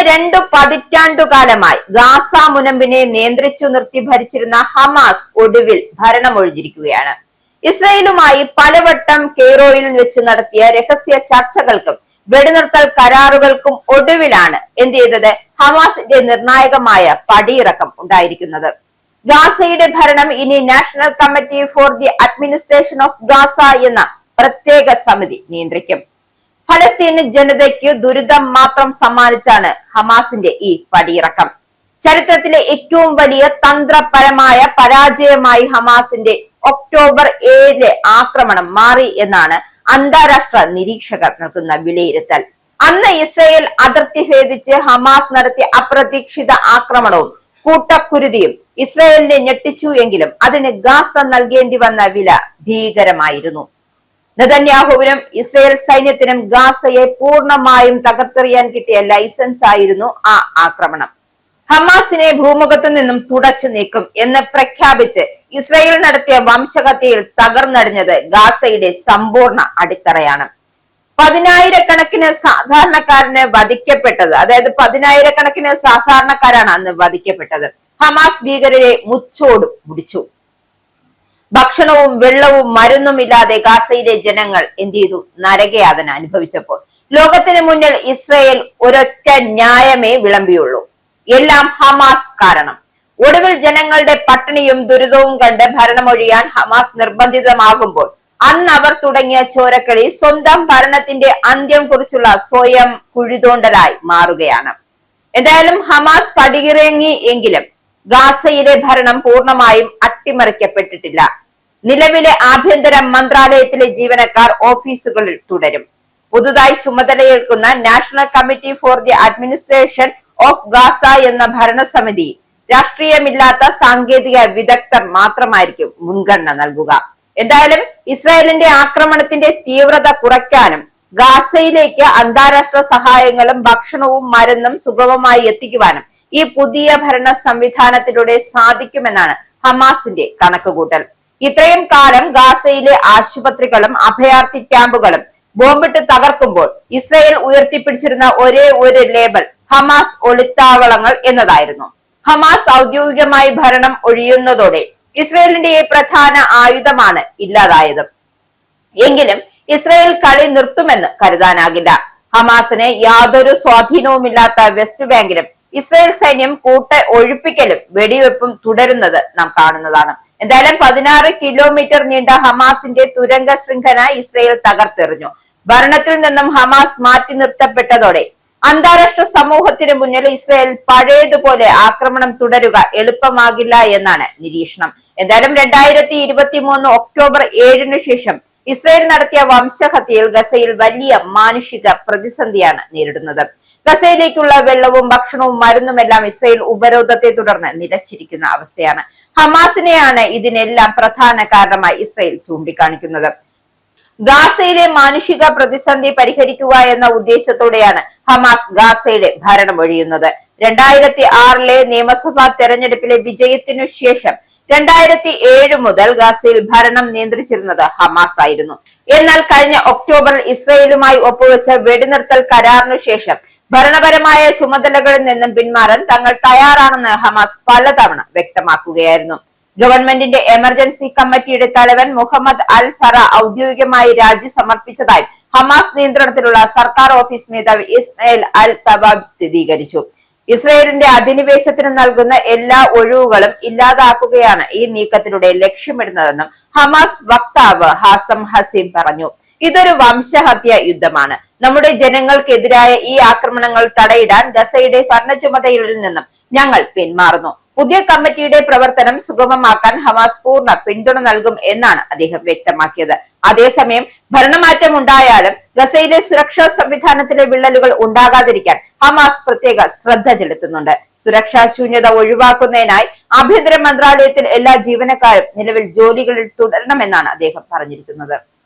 2 പതിറ്റാണ്ടുകാലമായി Gaza മുനമ്പിനെ നിയന്ത്രിച്ചു നിർത്തി ഭരിച്ചിരുന്ന ഹമാസ് ഒടുവിൽ ഭരണമൊഴിഞ്ഞിരിക്കുകയാണ്. ഇസ്രയേലുമായി പലവട്ടം കെയ്റോയിൽ വെച്ച് നടത്തിയ രഹസ്യ ചർച്ചകൾക്കും വെടിനിർത്തൽ കരാറുകൾക്കും ഒടുവിലാണ് എന്ത് ചെയ്തത്? ഹമാസിന്റെ നിർണായകമായ പടിയിറക്കം ഉണ്ടായിരിക്കുന്നത്. ഗാസയുടെ ഭരണം ഇനി national committee for the administration of Gaza എന്ന പ്രത്യേക സമിതി നിയന്ത്രിക്കും. ഫലസ്തീന് ജനതയ്ക്ക് ദുരിതം മാത്രം സമ്മാനിച്ചാണ് ഹമാസിന്റെ ഈ പടിയിറക്കം. ചരിത്രത്തിലെ ഏറ്റവും വലിയ തന്ത്രപരമായ പരാജയമായി ഹമാസിന്റെ ഒക്ടോബർ 7 ആക്രമണം മാറി എന്നാണ് അന്താരാഷ്ട്ര നിരീക്ഷകർ നൽകുന്ന വിലയിരുത്തൽ. അന്ന് ഇസ്രയേൽ അതിർത്തി ഭേദിച്ച് ഹമാസ് നടത്തിയ അപ്രതീക്ഷിത ആക്രമണവും കൂട്ടക്കുരുതിയും ഇസ്രയേലിനെ ഞെട്ടിച്ചു എങ്കിലും അതിന് ഗാസ നൽകേണ്ടി വന്ന വില ഭീകരമായിരുന്നു. നെതന്യാഹുവിനും ഇസ്രയേൽ സൈന്യത്തിനും ഗാസയെ പൂർണ്ണമായും തകർത്തെറിയാൻ കിട്ടിയ ലൈസൻസ് ആയിരുന്നു ആ ആക്രമണം. ഹമാസിനെ ഭൂമുഖത്തു നിന്നും തുടച്ചു നീക്കും എന്ന് പ്രഖ്യാപിച്ച് ഇസ്രയേൽ നടത്തിയ വംശഹത്യയിൽ തകർന്നടിഞ്ഞത് ഗാസയുടെ സമ്പൂർണ്ണ അടിത്തറയാണ്. 10,000-കണക്കിന് സാധാരണക്കാരന് വധിക്കപ്പെട്ടത്, അതായത് 10,000-കണക്കിന് സാധാരണക്കാരാണ് അന്ന് വധിക്കപ്പെട്ടത്. ഹമാസ് ഭീകരരെ മുച്ചോടും മുടിച്ചു. ഭക്ഷണവും വെള്ളവും മരുന്നും ഇല്ലാതെ ഗാസയിലെ ജനങ്ങൾ എന്ത് ചെയ്തു? നരകയാതന അനുഭവിച്ചപ്പോൾ ലോകത്തിന് മുന്നിൽ ഇസ്രയേൽ ഒരൊറ്റ ന്യായമേ വിളമ്പിയുള്ളൂ: എല്ലാം ഹമാസ് കാരണം. ഒടുവിൽ ജനങ്ങളുടെ പട്ടിണിയും ദുരിതവും കണ്ട് ഭരണമൊഴിയാൻ ഹമാസ് നിർബന്ധിതമാകുമ്പോൾ അന്ന് അവർ തുടങ്ങിയ ചോരക്കളി സ്വന്തം ഭരണത്തിന്റെ അന്ത്യം കുറിച്ചുള്ള സ്വയം കുഴിതോണ്ടലായി മാറുകയാണ്. എന്തായാലും ഹമാസ് പടിയിറങ്ങി എങ്കിലും ഗാസയിലെ ഭരണം പൂർണ്ണമായും അട്ടിമറിക്കപ്പെട്ടിട്ടില്ല. നിലവിലെ ആഭ്യന്തര മന്ത്രാലയത്തിലെ ജീവനക്കാർ ഓഫീസുകളിൽ തുടരും. പുതുതായി ചുമതലയേൽക്കുന്ന national committee for the administration of Gaza എന്ന ഭരണസമിതി രാഷ്ട്രീയമില്ലാത്ത സാങ്കേതിക വിദഗ്ധർ മാത്രമായിരിക്കും മുൻഗണന നൽകുക. എന്തായാലും ഇസ്രായേലിന്റെ ആക്രമണത്തിന്റെ തീവ്രത കുറയ്ക്കാനും ഗാസയിലേക്ക് അന്താരാഷ്ട്ര സഹായങ്ങളും ഭക്ഷണവും മരുന്നും സുഗമമായി എത്തിക്കുവാനും ഈ പുതിയ ഭരണ സംവിധാനത്തിലൂടെ സാധിക്കുമെന്നാണ് ഹമാസിന്റെ കണക്കുകൂട്ടൽ. ഇത്രയും കാലം ഗാസയിലെ ആശുപത്രികളും അഭയാർത്ഥി ക്യാമ്പുകളും ബോംബിട്ട് തകർക്കുമ്പോൾ ഇസ്രായേൽ ഉയർത്തിപ്പിടിച്ചിരുന്ന ഒരേ ഒരു ലേബൽ ഹമാസ് ഒളിത്താവളങ്ങൾ എന്നതായിരുന്നു. ഹമാസ് ഔദ്യോഗികമായി ഭരണം ഒഴിയുന്നതോടെ ഇസ്രായേലിന്റെ ഈ പ്രധാന ആയുധമാണ് ഇല്ലാതായത്. എങ്കിലും ഇസ്രായേൽ കളി നിർത്തുമെന്ന് കരുതാനാകില്ല. ഹമാസിന് യാതൊരു സ്വാധീനവുമില്ലാത്ത വെസ്റ്റ് ബാങ്കിലും ഇസ്രായേൽ സൈന്യം കൂട്ട ഒഴിപ്പിക്കലും വെടിവെപ്പും തുടരുന്നത് നാം കാണുന്നതാണ്. എന്തായാലും 16 കിലോമീറ്റർ നീണ്ട ഹമാസിന്റെ തുരങ്ക ശൃംഖല ഇസ്രായേൽ തകർത്തെറിഞ്ഞു. ഭരണത്തിൽ നിന്നും ഹമാസ് മാറ്റി നിർത്തപ്പെട്ടതോടെ അന്താരാഷ്ട്ര സമൂഹത്തിന് മുന്നിൽ ഇസ്രായേൽ പഴയതുപോലെ ആക്രമണം തുടരുക എളുപ്പമാകില്ല എന്നാണ് നിരീക്ഷണം. എന്തായാലും 2023 ഒക്ടോബർ 7 ശേഷം ഇസ്രായേൽ നടത്തിയ വംശഹത്യയിൽ ഗസയിൽ വലിയ മാനുഷിക പ്രതിസന്ധിയാണ് നേരിടുന്നത്. ഗസയിലേക്കുള്ള വെള്ളവും ഭക്ഷണവും മരുന്നുമെല്ലാം ഇസ്രായേൽ ഉപരോധത്തെ തുടർന്ന് നിലച്ചിരിക്കുന്ന അവസ്ഥയാണ്. ഹമാസിനെയാണ് ഇതിനെല്ലാം പ്രധാന കാരണമായി ഇസ്രായേൽ ചൂണ്ടിക്കാണിക്കുന്നത്. ഗാസയിലെ മാനുഷിക പ്രതിസന്ധി പരിഹരിക്കുക എന്ന ഉദ്ദേശത്തോടെയാണ് ഹമാസ് ഗാസയുടെ ഭരണമൊഴിയുന്നത്. 2006 നിയമസഭാ തെരഞ്ഞെടുപ്പിലെ വിജയത്തിനു ശേഷം 2007 മുതൽ ഗാസയിൽ ഭരണം നിയന്ത്രിച്ചിരുന്നത് ഹമാസ് ആയിരുന്നു. എന്നാൽ കഴിഞ്ഞ ഒക്ടോബറിൽ ഇസ്രായേലുമായി ഒപ്പുവെച്ച വെടിനിർത്തൽ കരാറിനു ശേഷം ഭരണപരമായ ചുമതലകളിൽ നിന്നും പിന്മാറാൻ തങ്ങൾ തയ്യാറാണെന്ന് ഹമാസ് പലതവണ വ്യക്തമാക്കുകയായിരുന്നു. ഗവൺമെന്റിന്റെ എമർജൻസി കമ്മിറ്റിയുടെ തലവൻ മുഹമ്മദ് അൽ ഫറ ഔദ്യോഗികമായി രാജി സമർപ്പിച്ചതായി ഹമാസ് നിയന്ത്രണത്തിലുള്ള സർക്കാർ ഓഫീസ് മേധാവി ഇസ്മായിൽ അൽ തബാബ് സ്ഥിരീകരിച്ചു. ഇസ്രായേലിന്റെ അധിനിവേശത്തിന് നൽകുന്ന എല്ലാ ഒഴിവുകളും ഇല്ലാതാക്കുകയാണ് ഈ നീക്കത്തിലൂടെ ലക്ഷ്യമിടുന്നതെന്നും ഹമാസ് വക്താവ് ഹാസം ഹസീം പറഞ്ഞു. ഇതൊരു വംശഹത്യ യുദ്ധമാണ്. നമ്മുടെ ജനങ്ങൾക്കെതിരായ ഈ ആക്രമണങ്ങൾ തടയിടാൻ ഗസയുടെ ഭരണ ചുമതലയിൽ നിന്നും ഞങ്ങൾ പിന്മാറുന്നു. പുതിയ കമ്മിറ്റിയുടെ പ്രവർത്തനം സുഗമമാക്കാൻ ഹമാസ് പൂർണ്ണ പിന്തുണ നൽകും എന്നാണ് അദ്ദേഹം വ്യക്തമാക്കിയത്. അതേസമയം ഭരണമാറ്റം ഉണ്ടായാലും ഗസയിലെ സുരക്ഷാ സംവിധാനത്തിലെ വിള്ളലുകൾ ഉണ്ടാകാതിരിക്കാൻ ഹമാസ് പ്രത്യേക ശ്രദ്ധ ചെലുത്തുന്നുണ്ട്. സുരക്ഷാ ശൂന്യത ഒഴിവാക്കുന്നതിനായി ആഭ്യന്തര മന്ത്രാലയത്തിൽ എല്ലാ ജീവനക്കാരും നിലവിൽ ജോലികളിൽ തുടരണമെന്നാണ് അദ്ദേഹം പറഞ്ഞിരിക്കുന്നത്.